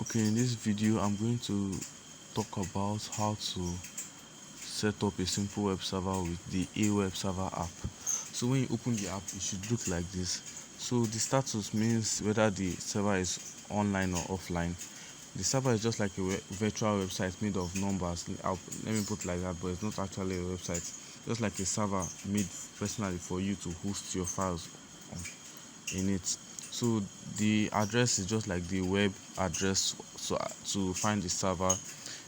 Okay, in this video I'm going to talk about how to set up a simple web server with the AWebServer app. So when you open the app, it should look like this. So the status means whether the server is online or offline. The server is just like a virtual website made of numbers. Let me put it like that, but it's not actually a website. Just like a server made personally for you to host your files in it. So the address is just like the web address, so to find the server,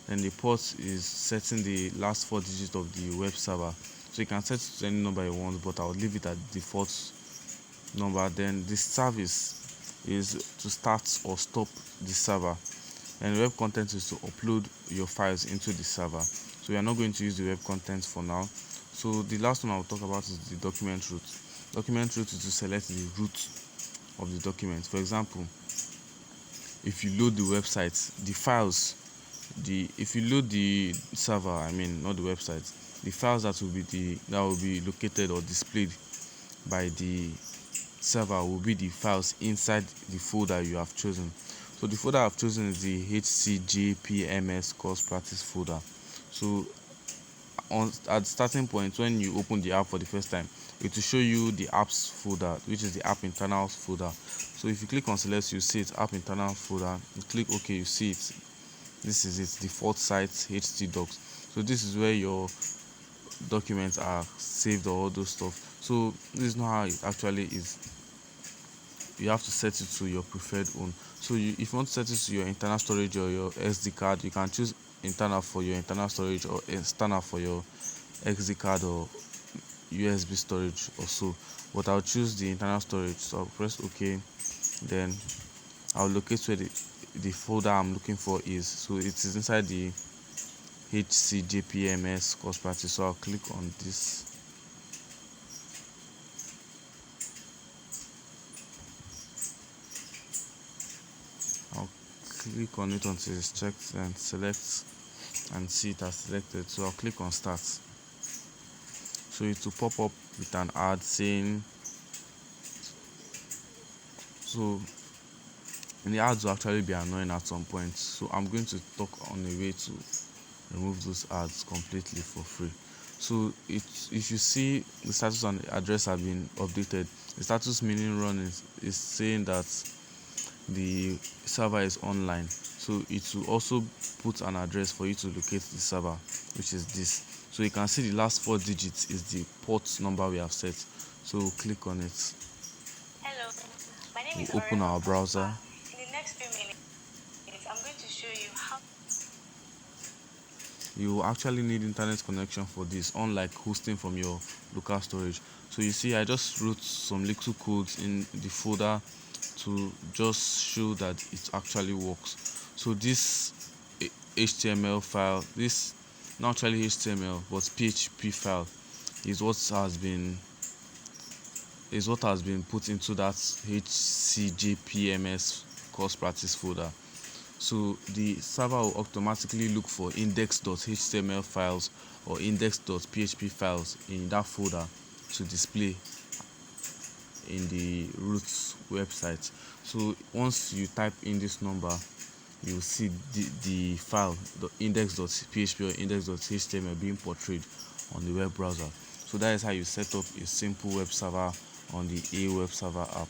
and the port is setting the last 4 digits of the web server. So you can set it to any number you want, but I'll leave it at default number. Then the service is to start or stop the server, and the web content is to upload your files into the server. So we are not going to use the web content for now. So the last one I'll talk about is the document root. Document root is to select the root of the document. For example, if you load the website, the files, if you load the server, not the website, the files that will be located or displayed by the server will be the files inside the folder you have chosen. So the folder I've chosen is the HCJPMS course practice folder. So at the starting point, when you open the app for the first time, it will show you the apps folder, which is the app internals folder. So if you click on select, you see it, app internal folder. You click OK, you see it. This is its default site, htdocs. So this is where your documents are saved or all those stuff. So this is not how it actually is. You have to set it to your preferred one. So if you want to set it to your internal storage or your SD card, you can choose internal for your internal storage or external for your SD card or USB storage or so. But I'll choose the internal storage, so I'll press OK. Then I'll locate where the folder I'm looking for is. So it is inside the HCJPMS course practice. So I'll click on this. I'll click on it until it's checked and select and see it as selected. So I'll click on start. So it will pop up with an ad saying, so and the ads will actually be annoying at some point. So I'm going to talk on a way to remove those ads completely for free. So if you see the status and the address have been updated, the status meaning run is saying that the server is online. So it will also put an address for you to locate the server, which is this. So you can see the last 4 digits is the port number we have set. So click on it. Hello, my name is Open our browser. In the next few minutes, I'm going to show you how. You actually need internet connection for this, unlike hosting from your local storage. So you see, I just wrote some little codes in the folder to just show that it actually works. So this HTML file, this not actually HTML but PHP file, is what has been put into that HCJPMS course practice folder. So the server will automatically look for index.html files or index.php files in that folder to display in the root website. So once you type in this number, you'll see the file, the index.php or index.html being portrayed on the web browser. So that is how you set up a simple web server on the AWebServer app.